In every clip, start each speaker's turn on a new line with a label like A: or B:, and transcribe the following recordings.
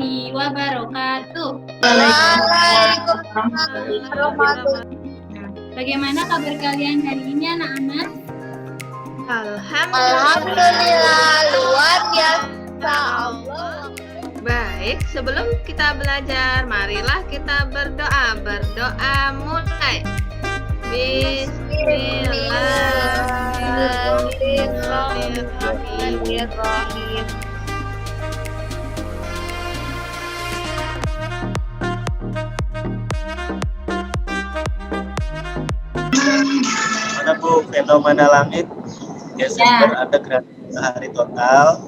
A: warahmatullahi wabarakatuh.
B: Waalaikumsalam warahmatullahi.
A: Bagaimana kabar kalian hari ini anak-anak?
B: Alhamdulillah, luar biasa Allah.
C: Baik, sebelum kita belajar, marilah kita berdoa. Berdoa mulai. Bismillahirrahmanirrahim.
D: Mana Bu fenomena langit? Desember ada gerhana matahari total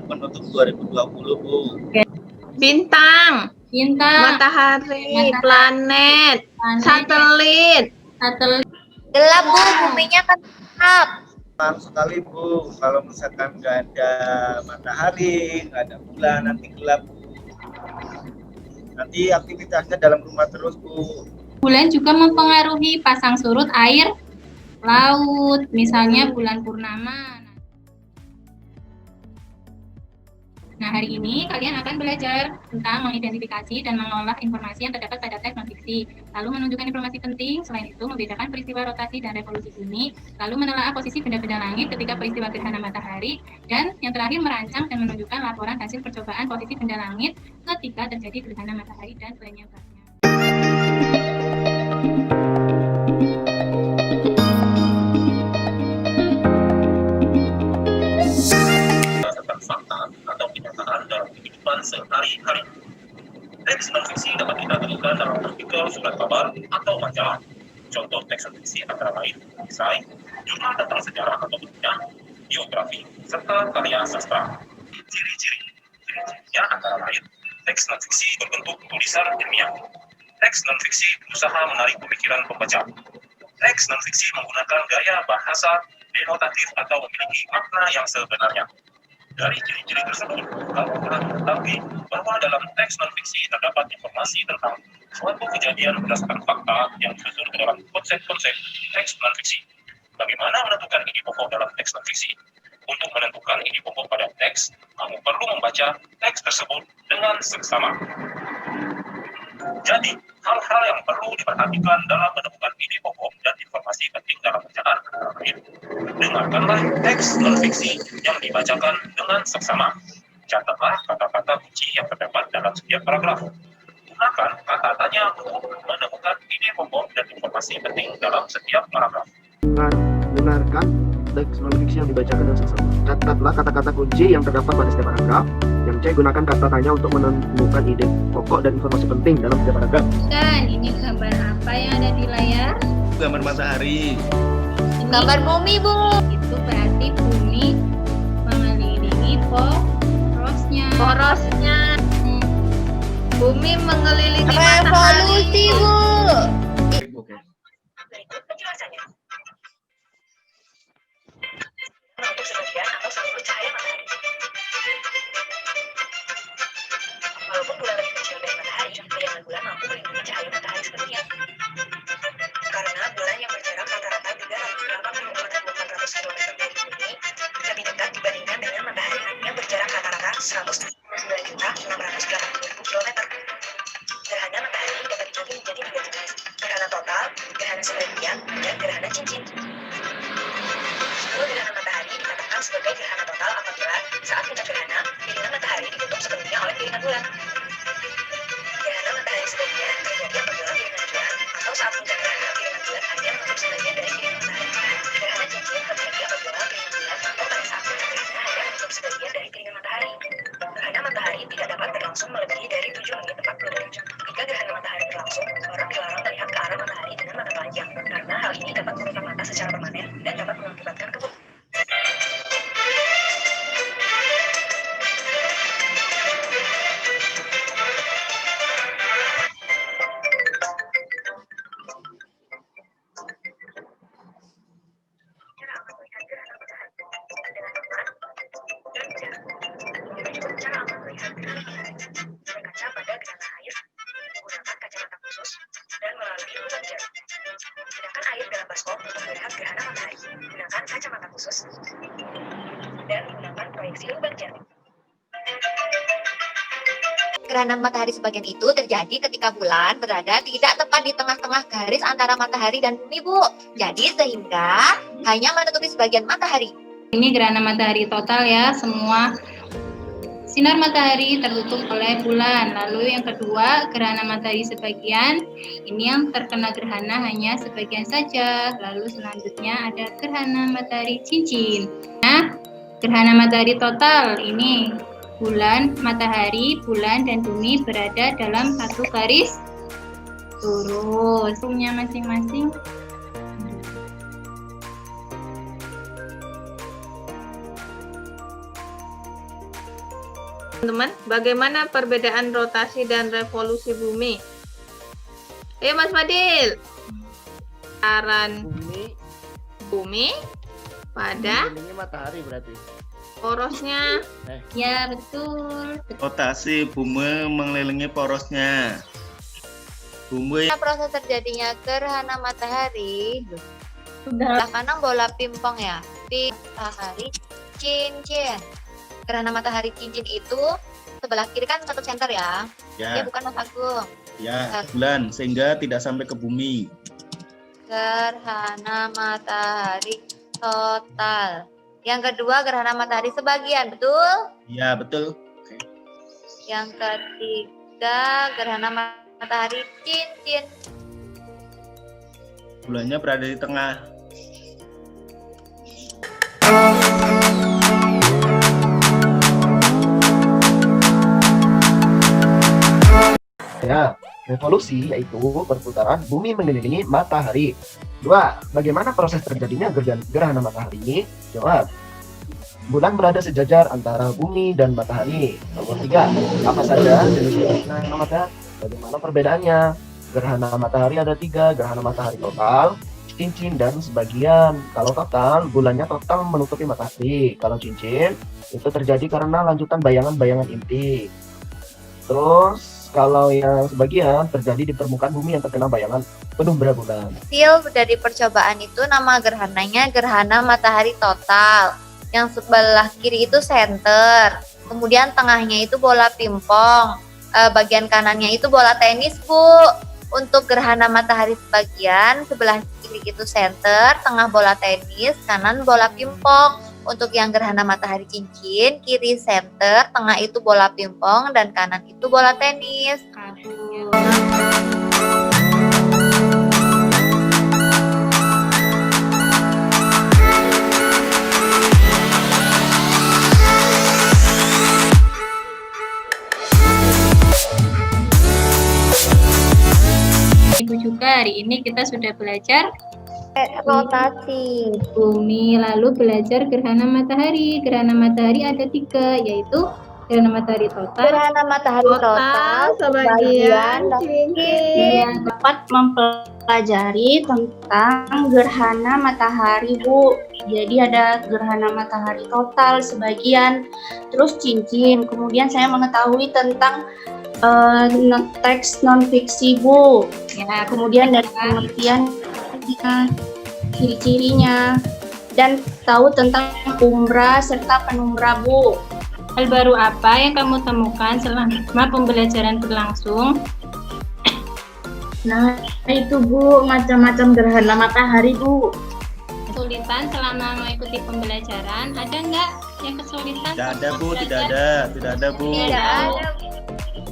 D: penutup 2020 Bu.
C: Bintang, matahari, planet, satelit.
B: Gelap Bu, buminya kan gelap.
D: Maaf sekali Bu, kalau misalkan nggak ada matahari, nggak ada bulan, nanti gelap Bu. Nanti aktivitasnya dalam rumah terus Bu.
A: Bulan juga mempengaruhi pasang surut air laut, misalnya bulan purnama. Nah, hari ini kalian akan belajar tentang mengidentifikasi dan mengolah informasi yang terdapat pada teks non-fiksi, lalu menunjukkan informasi penting, selain itu membedakan peristiwa rotasi dan revolusi bumi, lalu menelaah posisi benda-benda langit ketika peristiwa gerhana matahari, dan yang terakhir merancang dan menunjukkan laporan hasil percobaan posisi benda langit ketika terjadi gerhana matahari dan penyebabnya.
E: Fakta atau kenyataan dalam kehidupan sehari-hari. Teks non-fiksi dapat kita temukan dalam artikel, surat kabar, atau majalah. Contoh teks non-fiksi antara lain esai, jurnal tentang sejarah atau budaya, biografi, serta karya sastra. Ciri-cirinya antara lain teks non-fiksi berbentuk tulisan ilmiah. Teks non-fiksi berusaha menarik pemikiran pembaca. Teks non-fiksi menggunakan gaya bahasa denotatif atau memiliki makna yang sebenarnya. Dari ciri-ciri tersebut, kamu telah mengetahui bahwa dalam teks non-fiksi terdapat informasi tentang suatu kejadian berdasarkan fakta yang disusun ke dalam konsep-konsep teks non-fiksi. Bagaimana menentukan ide pokok dalam teks non-fiksi? Untuk menentukan ide pokok pada teks, kamu perlu membaca teks tersebut dengan seksama. Jadi, hal-hal yang perlu diperhatikan dalam menemukan ide pokok dan informasi penting dalam bacaan antara lain. Dengarkanlah teks non-fiksi yang dibacakan dengan seksama. Catatlah kata-kata kunci yang terdapat dalam setiap paragraf. Gunakan kata tanya untuk menemukan ide pokok dan informasi penting dalam setiap paragraf.
F: Dengarkan teks non-fiksi yang dibacakan dengan seksama. Catatlah kata-kata kunci yang terdapat pada setiap paragraf. Yang C, gunakan kata tanya untuk menemukan ide pokok dan informasi penting dalam setiap paragraf.
A: Dan ini gambar apa yang ada di layar?
D: Gambar matahari.
B: Gambar bumi Bu.
A: Itu berarti bumi mengelilingi porosnya.
C: Bumi mengelilingi
B: Revolusi Bu.
F: Oke.
E: Berikut penjelasannya. Untuk sebagian atau seluruh cahaya matahari. Walaupun bulan lebih kecil dari matahari, bayangan bulan mampu melindungi cahaya matahari sepenuhnya. Karena bulan yang berjarak rata-rata 384.400 km dari bumi lebih dekat dibandingkan dengan matahari yang berjarak rata-rata 199.680.000 km. Gerhana matahari dapat dibagi menjadi 3 jenis: gerhana total, gerhana sebagian, dan gerhana cincin. Kalau gerhana matahari dikatakan sebagai gerhana total apabila saat puncak gerhana, piringan matahari ditutup sepenuhnya oleh piringan bulan. Gerhana matahari sebagian terjadi apabila piringan bulan atau saat puncak gerhana piringan bulan hanya menutup sebagian dari piringan matahari. Gerhana cincin terjadi apabila piringan bulan atau pada saat puncak gerhana hanya menutup sebagian dari piringan matahari. Gerhana matahari tidak dapat berlangsung melebihi dari 7 menit 40 detik. Jika gerhana matahari berlangsung, orang dilarang melihat ke arah matahari dengan mata telanjang, karena hal ini dapat merusak mata secara permanen dan dapat mengakibatkan kebun. Berkaca pada gerhana air, menggunakan kacamata khusus, dan melalui lubang jarum. Gunakan air dalam baskop untuk melihat gerhana matahari. Gunakan kacamata khusus, dan menggunakan proyeksi lubang jarum.
B: gerhana matahari sebagian itu terjadi ketika bulan berada tidak tepat di tengah-tengah garis antara matahari dan bumi, Bu. Jadi sehingga hanya menutupi sebagian matahari.
A: Ini gerhana matahari total ya, semua sinar matahari tertutup oleh bulan. Lalu yang kedua, gerhana matahari sebagian. Ini yang terkena gerhana hanya sebagian saja. Lalu selanjutnya ada gerhana matahari cincin. Nah, gerhana matahari total ini bulan, matahari, bulan, dan bumi berada dalam satu garis lurus. Punya masing-masing.
C: Teman-teman, bagaimana perbedaan rotasi dan revolusi bumi? Ayo Mas Fadil. Putaran bumi pada
F: Mengelilingi matahari berarti.
C: porosnya.
A: Ya, betul.
D: Rotasi bumi mengelilingi porosnya. Bumi
B: Proses terjadinya gerhana matahari
A: Sudah.
B: sebelah kanan bola pingpong ya. Matahari cincin. Gerhana matahari cincin itu sebelah kiri kan satu center ya. Dia
D: ya,
B: bukan Mas Agung.
D: ya bulan sehingga tidak sampai ke bumi.
B: Gerhana matahari total. Yang kedua gerhana matahari sebagian, betul?
D: Ya, betul.
B: Yang ketiga gerhana matahari cincin.
D: Bulannya berada di tengah.
F: Ya, revolusi yaitu perputaran bumi mengelilingi matahari. 2. Bagaimana proses terjadinya gerhana matahari? Jawab. Bulan berada sejajar antara bumi dan matahari. Nomor 3. Apa saja jenis gerhana matahari? Bagaimana perbedaannya? Gerhana matahari ada 3, gerhana matahari total, cincin, dan sebagian. Kalau total, bulannya total menutupi matahari. Kalau cincin, itu terjadi karena lanjutan bayangan-bayangan inti. Terus kalau yang sebagian terjadi di permukaan bumi yang terkena bayangan penumbra bulan.
B: Hasil dari percobaan itu nama gerhananya gerhana matahari total. Yang sebelah kiri itu center. Kemudian tengahnya itu bola pingpong. Bagian kanannya itu bola tenis, Bu. Untuk gerhana matahari sebagian, sebelah kiri itu center, tengah bola tenis, kanan bola pingpong. Untuk yang gerhana matahari cincin, kiri center, tengah itu bola pingpong, dan kanan itu bola tenis.
A: Ibu juga hari ini kita sudah belajar
B: Rotasi.
A: bumi, lalu belajar gerhana matahari. Gerhana matahari ada 3, yaitu gerhana matahari total,
B: Gerhana matahari total,
C: sebagian cincin.
A: yang
G: Dapat mempelajari tentang gerhana matahari, Bu. Jadi ada gerhana matahari total sebagian, terus cincin. Kemudian saya mengetahui tentang teks non fiksi, Bu.
A: ya,
G: Kemudian dari pengertian ciri-cirinya dan tahu tentang umbra serta penumbra, Bu.
A: hal baru apa yang kamu temukan selama pembelajaran berlangsung?
G: Nah, itu Bu, macam-macam gerhana matahari, Bu.
A: Kesulitan selama mengikuti pembelajaran, ada nggak yang kesulitan?
D: Tidak ada, Bu, tidak ada, Bu.
B: Tidak ada.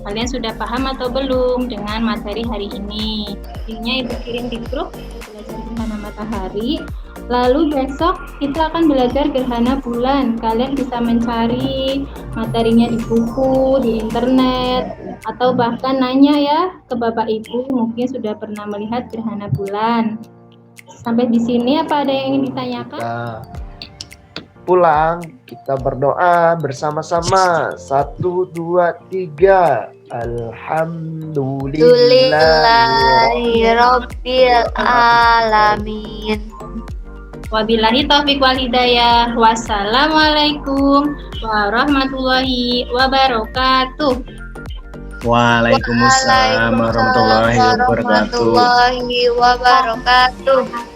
A: Kalian sudah paham atau belum dengan materi hari ini? Linknya Ibu kirim di grup belajar gerhana matahari. Lalu besok kita akan belajar gerhana bulan. Kalian bisa mencari materinya di buku, di internet, atau bahkan nanya ya ke Bapak Ibu, mungkin sudah pernah melihat gerhana bulan. Sampai di sini apa ada yang ingin ditanyakan?
F: Nah, pulang kita berdoa bersama-sama. 1, 2, 3.
B: Alhamdulillahirabbil alamin.
A: Wabillahi taufiq wal hidayah. Wassalamualaikum warahmatullahi wabarakatuh.
D: Waalaikumsalam warahmatullahi wabarakatuh.
B: warahmatullahi wabarakatuh.